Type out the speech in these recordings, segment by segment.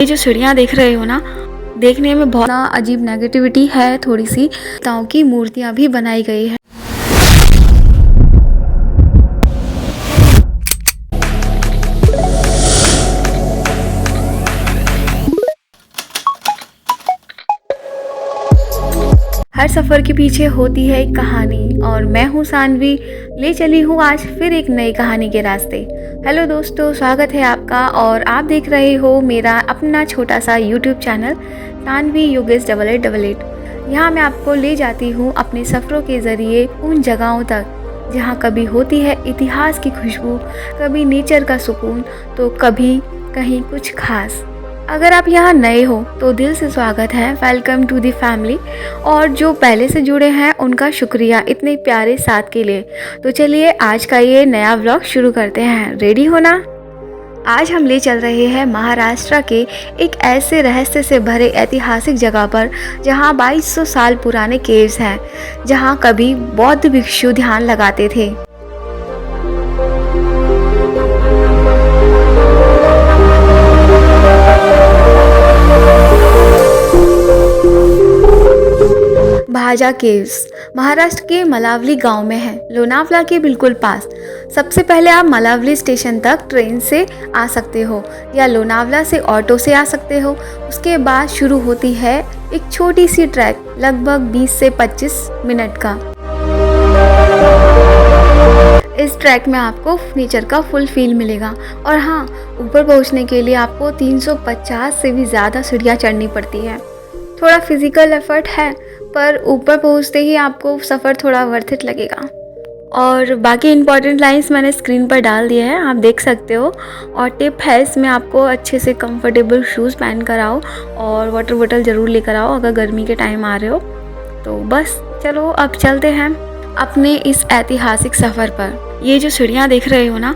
ये जो सीढ़ियाँ देख रहे हो ना, देखने में बहुत अजीब नेगेटिविटी है थोड़ी सी। ताओ की मूर्तियाँ भी बनाई गई है। हर सफ़र के पीछे होती है एक कहानी और मैं हूँ सानवी, ले चली हूँ आज फिर एक नई कहानी के रास्ते। हेलो दोस्तों, स्वागत है आपका और आप देख रहे हो मेरा अपना छोटा सा यूट्यूब चैनल सानवी योगेश 8888। यहाँ मैं आपको ले जाती हूँ अपने सफ़रों के ज़रिए उन जगहों तक जहाँ कभी होती है इतिहास की खुशबू, कभी नेचर का सुकून, तो कभी कहीं कुछ खास। अगर आप यहाँ नए हो तो दिल से स्वागत है, वेलकम टू दी फैमिली। और जो पहले से जुड़े हैं उनका शुक्रिया इतने प्यारे साथ के लिए। तो चलिए आज का ये नया व्लॉग शुरू करते हैं। रेडी हो ना? आज हम ले चल रहे हैं महाराष्ट्र के एक ऐसे रहस्य से भरे ऐतिहासिक जगह पर जहाँ 2200 साल पुराने केव्स हैं, जहाँ कभी बौद्ध भिक्षु ध्यान लगाते थे। भाजा केव्स महाराष्ट्र के मलावली गांव में है, लोनावला के बिल्कुल पास। सबसे पहले आप मलावली स्टेशन तक ट्रेन से आ सकते हो या लोनावला से ऑटो से आ सकते हो। उसके बाद शुरू होती है एक छोटी सी ट्रैक, लगभग 20 से 25 मिनट का। इस ट्रैक में आपको नेचर का फुल फील मिलेगा। और हाँ, ऊपर पहुंचने के लिए आपको 350 से भी ज़्यादा सीढ़ियाँ चढ़नी पड़ती है। थोड़ा फिजिकल एफर्ट है, पर ऊपर पहुंचते ही आपको सफ़र थोड़ा वर्थ इट लगेगा। और बाकी इंपॉर्टेंट लाइंस मैंने स्क्रीन पर डाल दिए हैं, आप देख सकते हो। और टिप है इसमें, आपको अच्छे से कंफर्टेबल शूज़ पहन कर आओ और वाटर बोतल ज़रूर लेकर आओ अगर गर्मी के टाइम आ रहे हो तो। बस चलो अब चलते हैं अपने इस ऐतिहासिक सफ़र पर। ये जो सीढ़ियाँ देख रहे हो ना,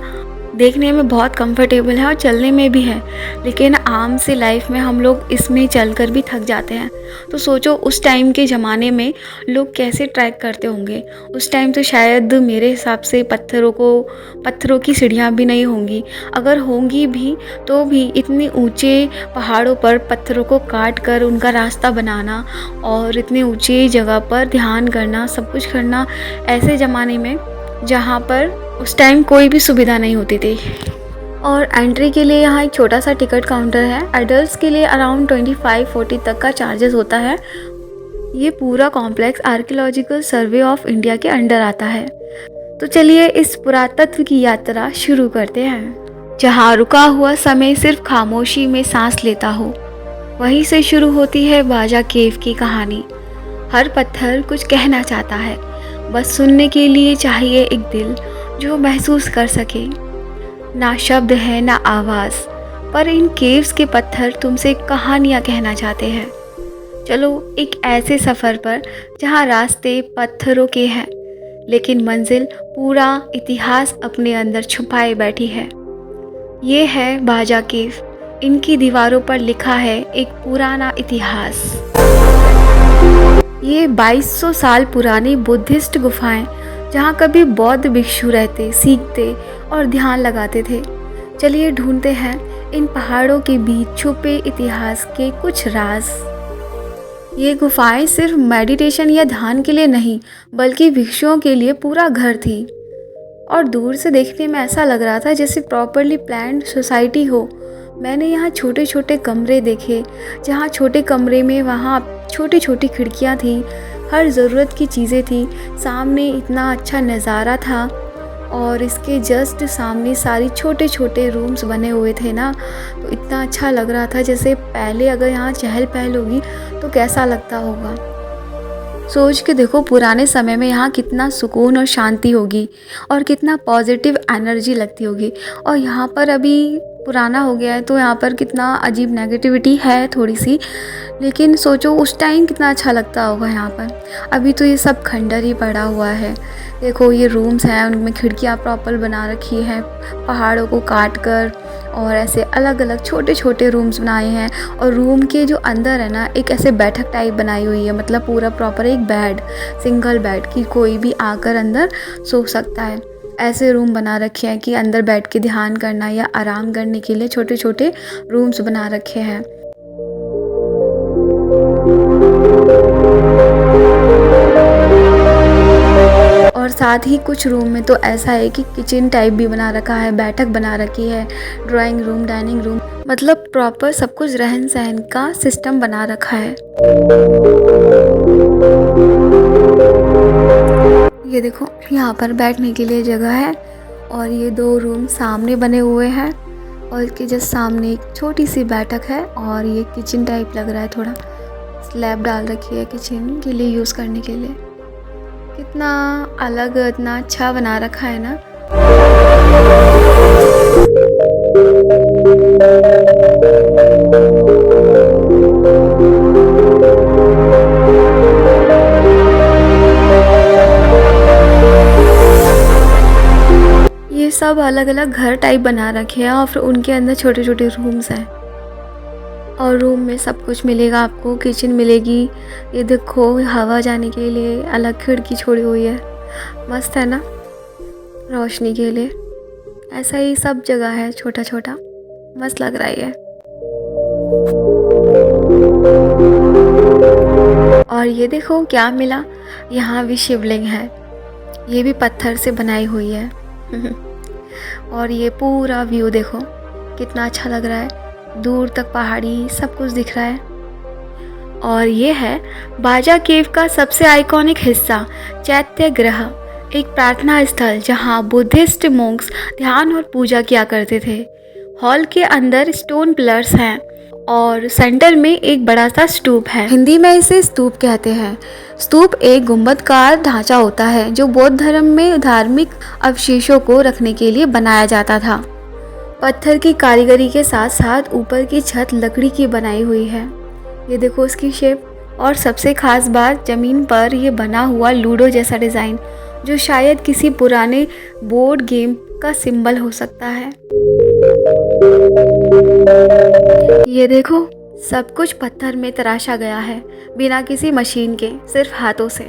देखने में बहुत कंफर्टेबल है और चलने में भी है, लेकिन आम से लाइफ में हम लोग इसमें चलकर भी थक जाते हैं। तो सोचो उस टाइम के ज़माने में लोग कैसे ट्रैक करते होंगे। उस टाइम तो शायद मेरे हिसाब से पत्थरों की सीढ़ियाँ भी नहीं होंगी। अगर होंगी भी तो भी इतने ऊंचे पहाड़ों पर पत्थरों को काट कर उनका रास्ता बनाना और इतने ऊंचे जगह पर ध्यान करना, सब कुछ करना ऐसे ज़माने में जहाँ पर उस टाइम कोई भी सुविधा नहीं होती थी। और एंट्री के लिए यहाँ एक छोटा सा टिकट काउंटर है। एडल्ट्स के लिए अराउंड 25-40 तक का चार्जेस होता है। ये पूरा complex archaeological survey of India के अंडर आता है। तो चलिए इस पुरातत्व की यात्रा शुरू करते हैं, जहाँ रुका हुआ समय सिर्फ खामोशी में सांस लेता हो। वहीं से शुरू होती है भाजा केव की कहानी। हर पत्थर कुछ कहना चाहता है, बस सुनने के लिए चाहिए एक दिल जो महसूस कर सके। ना शब्द है ना आवाज़, पर इन केव्स के पत्थर तुमसे कहानियाँ कहना चाहते हैं। चलो एक ऐसे सफ़र पर जहाँ रास्ते पत्थरों के हैं, लेकिन मंजिल पूरा इतिहास अपने अंदर छुपाए बैठी है। ये है भाजा केव। इनकी दीवारों पर लिखा है एक पुराना इतिहास। ये 2200 साल पुरानी बुद्धिस्ट गुफाएं, जहाँ कभी बौद्ध भिक्षु रहते, सीखते और ध्यान लगाते थे। चलिए ढूंढते हैं इन पहाड़ों के बीच छुपे इतिहास के कुछ राज। ये गुफाएं सिर्फ मेडिटेशन या ध्यान के लिए नहीं, बल्कि भिक्षुओं के लिए पूरा घर थी। और दूर से देखने में ऐसा लग रहा था जैसे प्रॉपरली प्लान्ड सोसाइटी हो। मैंने यहाँ छोटे छोटे कमरे देखे, जहाँ छोटे कमरे में वहाँ छोटी छोटी खिड़कियाँ थी, हर ज़रूरत की चीज़ें थी। सामने इतना अच्छा नज़ारा था और इसके जस्ट सामने सारी छोटे छोटे रूम्स बने हुए थे ना, तो इतना अच्छा लग रहा था जैसे पहले अगर यहाँ चहल पहल होगी तो कैसा लगता होगा। सोच के देखो पुराने समय में यहाँ कितना सुकून और शांति होगी और कितना पॉजिटिव एनर्जी लगती होगी। और यहाँ पर अभी पुराना हो गया है तो यहाँ पर कितना अजीब नेगेटिविटी है थोड़ी सी, लेकिन सोचो उस टाइम कितना अच्छा लगता होगा यहाँ पर। अभी तो ये सब खंडर ही पड़ा हुआ है। देखो ये रूम्स हैं, उनमें खिड़कियाँ प्रॉपर बना रखी हैं पहाड़ों को काट कर, और ऐसे अलग अलग छोटे छोटे रूम्स बनाए हैं। और रूम के जो अंदर है ना, एक ऐसे बैठक टाइप बनाई हुई है, मतलब पूरा प्रॉपर एक बेड, सिंगल बेड कि कोई भी आकर अंदर सो सकता है। ऐसे रूम बना रखे हैं कि अंदर बैठ के ध्यान करना या आराम करने के लिए छोटे छोटे रूम्स बना रखे हैं। साथ ही कुछ रूम में तो ऐसा है कि किचन टाइप भी बना रखा है, बैठक बना रखी है, ड्राइंग रूम, डाइनिंग रूम, मतलब प्रॉपर सब कुछ रहन सहन का सिस्टम बना रखा है। ये देखो यहाँ पर बैठने के लिए जगह है और ये 2 रूम सामने बने हुए हैं और इसके जस्ट सामने एक छोटी सी बैठक है और ये किचन टाइप लग रहा है, थोड़ा स्लैब डाल रखी है किचन के लिए यूज़ करने के लिए। कितना अलग, इतना अच्छा बना रखा है ना। ये सब अलग अलग घर टाइप बना रखे हैं और फिर उनके अंदर छोटे छोटे रूम्स हैं और रूम में सब कुछ मिलेगा आपको। किचन मिलेगी, ये देखो हवा जाने के लिए अलग खिड़की छोड़ी हुई है, मस्त है ना, रोशनी के लिए। ऐसा ही सब जगह है, छोटा छोटा, मस्त लग रहा है। और ये देखो क्या मिला, यहाँ भी शिवलिंग है, ये भी पत्थर से बनाई हुई है। और ये पूरा व्यू देखो कितना अच्छा लग रहा है, दूर तक पहाड़ी सब कुछ दिख रहा है। और ये है बाजा केव का सबसे आइकॉनिक हिस्सा, चैत्य ग्रह, एक प्रार्थना स्थल जहाँ बुद्धिस्ट मोंक्स ध्यान और पूजा किया करते थे। हॉल के अंदर स्टोन पिलर्स हैं और सेंटर में एक बड़ा सा स्तूप है। हिंदी में इसे स्तूप कहते हैं। स्तूप एक गुंबदकार ढांचा होता है जो बौद्ध धर्म में धार्मिक अवशेषों को रखने के लिए बनाया जाता था। पत्थर की कारीगरी के साथ साथ ऊपर की छत लकड़ी की बनाई हुई है। ये देखो उसकी शेप, और सबसे खास बात जमीन पर ये बना हुआ लूडो जैसा डिज़ाइन जो शायद किसी पुराने बोर्ड गेम का सिंबल हो सकता है। ये देखो सब कुछ पत्थर में तराशा गया है, बिना किसी मशीन के, सिर्फ हाथों से।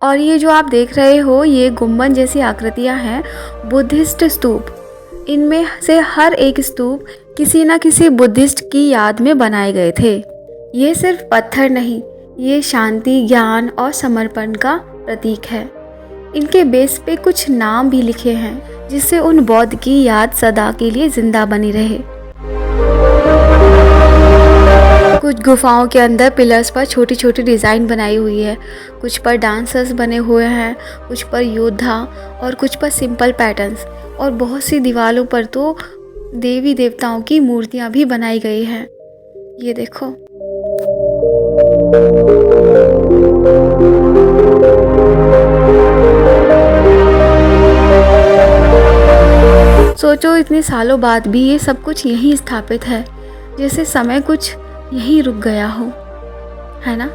और ये जो आप देख रहे हो ये गुंबद जैसी आकृतियां हैं बुद्धिस्ट स्तूप। इनमें से हर एक स्तूप किसी न किसी बुद्धिस्ट की याद में बनाए गए थे। ये सिर्फ पत्थर नहीं, ये शांति, ज्ञान और समर्पण का प्रतीक है। इनके बेस पे कुछ नाम भी लिखे हैं जिससे उन बौद्ध की याद सदा के लिए जिंदा बनी रहे। कुछ गुफाओं के अंदर पिलर्स पर छोटी छोटी डिज़ाइन बनाई हुई है, कुछ पर डांसर्स बने हुए हैं, कुछ पर योद्धा और कुछ पर सिंपल पैटर्न्स, और बहुत सी दीवारों पर तो देवी देवताओं की मूर्तियां भी बनाई गई हैं। ये देखो सोचो इतने सालों बाद भी ये सब कुछ यहीं स्थापित है, जैसे समय कुछ यहीं रुक गया हो, है ना।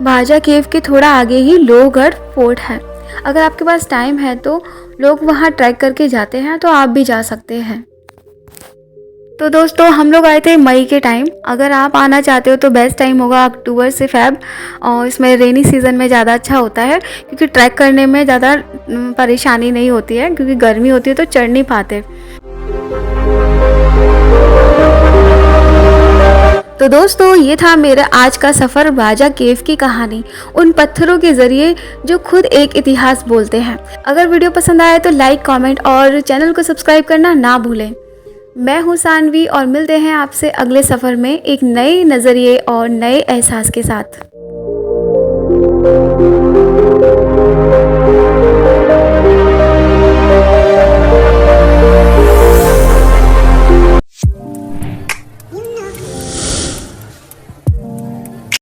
बाजा केव के थोड़ा आगे ही लोहगढ़ फोर्ट है। अगर आपके पास टाइम है तो लोग वहाँ ट्रैक करके जाते हैं, तो आप भी जा सकते हैं। तो दोस्तों हम लोग आए थे मई के टाइम। अगर आप आना चाहते हो तो बेस्ट टाइम होगा अक्टूबर से फेब, और इसमें रेनी सीज़न में ज़्यादा अच्छा होता है क्योंकि ट्रैक करने में ज़्यादा परेशानी नहीं होती है, क्योंकि गर्मी होती है तो चढ़ नहीं पाते। तो दोस्तों ये था मेरा आज का सफ़र बाजा केव की कहानी, उन पत्थरों के ज़रिए जो खुद एक इतिहास बोलते हैं। अगर वीडियो पसंद आए तो लाइक, कमेंट और चैनल को सब्सक्राइब करना ना भूलें। मैं हूँ सानवी और मिलते हैं आपसे अगले सफ़र में एक नए नज़रिए और नए एहसास के साथ।